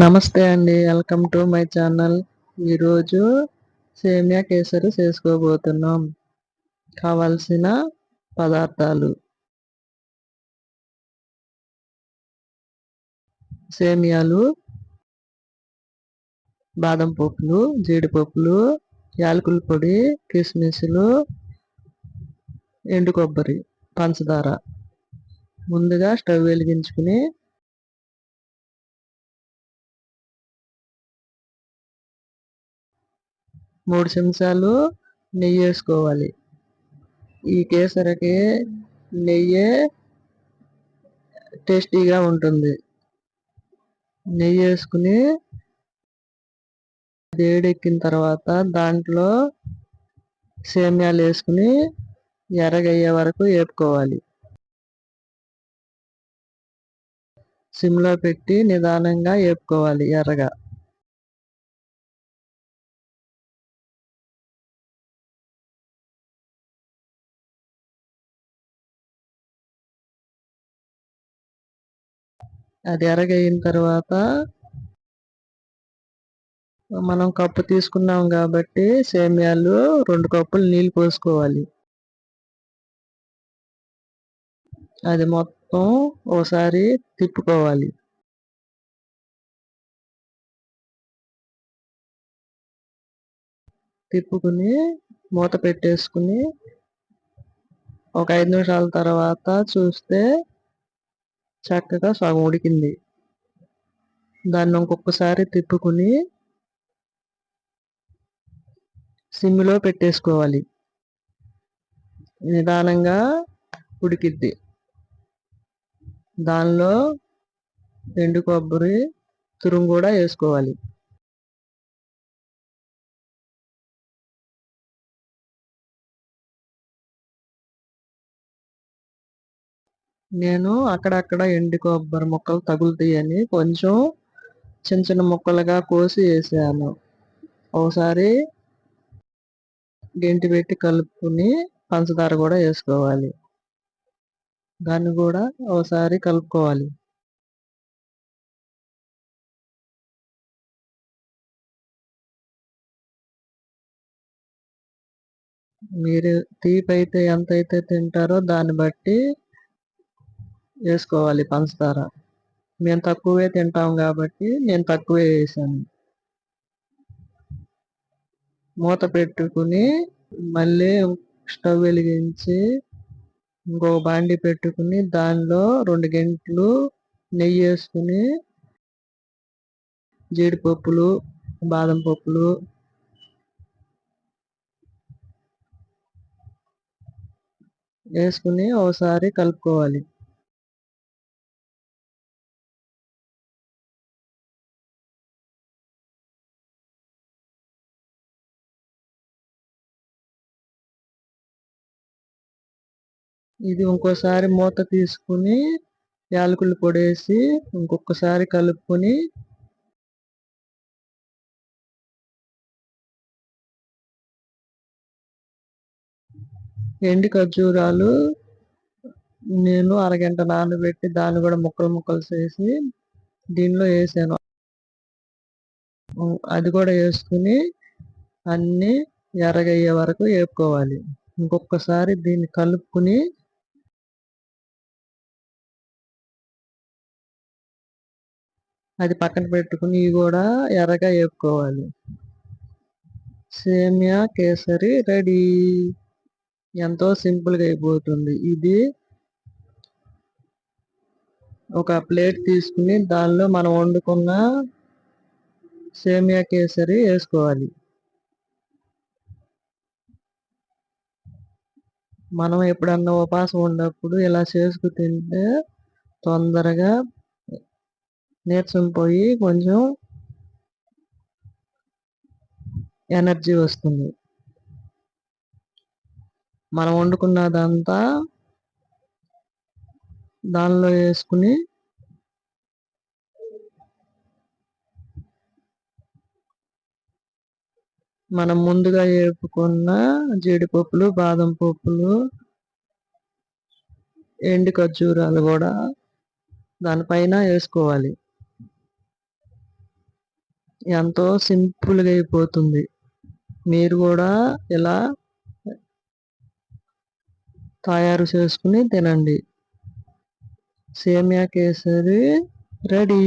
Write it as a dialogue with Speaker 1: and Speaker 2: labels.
Speaker 1: నమస్తే అండి. Welcome to my channel. ఈరోజు సేమియా కేసరి చేసుకోబోతున్నాం. కావలసిన పదార్థాలు: సేమియాలు, బాదం పప్పులు, జీడిపప్పులు, యాలకుల పొడి, కిస్మిస్లు, ఎండు కొబ్బరి, పంచదార. ముందుగా స్టవ్ వెలిగించుకుని 3 చెంచాలు నెయ్యి వేసుకోవాలి. ఈ కేసరికి నెయ్యే టేస్టీగా ఉంటుంది. నెయ్యి వేసుకుని వేడెక్కిన తర్వాత దాంట్లో సేమియాలు వేసుకుని ఎర్రగయ్యే వరకు వేపుకోవాలి. సిమ్లో పెట్టి నిదానంగా వేపుకోవాలి ఎర్రగా. అది ఎర్రగయిన తర్వాత మనం కప్పు తీసుకున్నాం కాబట్టి సేమియాలు 2 కప్పులు నీళ్ళు పోసుకోవాలి. అది మొత్తం ఓసారి తిప్పుకోవాలి. తిప్పుకుని మూత పెట్టేసుకుని ఒక 5 నిమిషాల తర్వాత చూస్తే చక్కగా సగం ఉడికింది. దాన్ని ఇంకొకసారి తిప్పుకుని సిమ్లో పెట్టేసుకోవాలి. నిదానంగా ఉడికిద్ది. దానిలో ఎండు కొబ్బరి తురుము కూడా వేసుకోవాలి. నేను అక్కడక్కడ ఎండు కొబ్బరి ముక్కలు తగులుతాయని కొంచెం చిన్న చిన్న ముక్కలుగా కోసి వేసాను. ఒకసారి గెంటి పెట్టి కలుపుకుని పంచదార కూడా వేసుకోవాలి. దాన్ని కూడా ఒకసారి కలుపుకోవాలి. మీరు తీపి అయితే ఎంతైతే తింటారో దాన్ని బట్టి వేసుకోవాలి పంచదార. మేము తక్కువే తింటాం కాబట్టి నేను తక్కువే వేసాను. మూత పెట్టుకుని మళ్ళీ స్టవ్ వెలిగించి ఇంకో బాండి పెట్టుకుని దానిలో 2 గంటలు నెయ్యి వేసుకుని జీడిపప్పులు, బాదం పప్పులు వేసుకుని ఒకసారి కలుపుకోవాలి. ఇది ఇంకోసారి మూత తీసుకుని యాలకుల పొడి వేసి ఇంకొకసారి కలుపుకొని ఎండు ఖర్జూరాలు నేను అరగంట నానబెట్టి దాన్ని కూడా ముక్కలు ముక్కలు చేసి దీనిలో వేసాను. అది కూడా వేసుకుని అన్నీ ఎర్రగయ్యే వరకు వేపుకోవాలి. ఇంకొకసారి దీన్ని కలుపుకుని అది పక్కన పెట్టుకుని ఇవి కూడా ఎర్రగా వేపుకోవాలి. సేమియా కేసరి రెడీ. ఎంతో సింపుల్గా అయిపోతుంది. ఇది ఒక ప్లేట్ తీసుకుని దానిలో మనం వండుకున్న సేమియా కేసరి వేసుకోవాలి. మనం ఎప్పుడన్నా ఉపాసం ఉన్నప్పుడు ఇలా చేసుకు తింటే తొందరగా నీరసం పోయి కొంచెం ఎనర్జీ వస్తుంది. మనం వండుకున్నదంతా దానిలో వేసుకుని మనం ముందుగా వేపుకున్న జీడిపప్పులు, బాదం పప్పులు, ఎండు ఖర్జూరాలు కూడా దానిపైన వేసుకోవాలి. ఎంతో సింపుల్గా అయిపోతుంది. మీరు కూడా ఇలా తయారు చేసుకుని తినండి. సేమియా కేసరి రెడీ.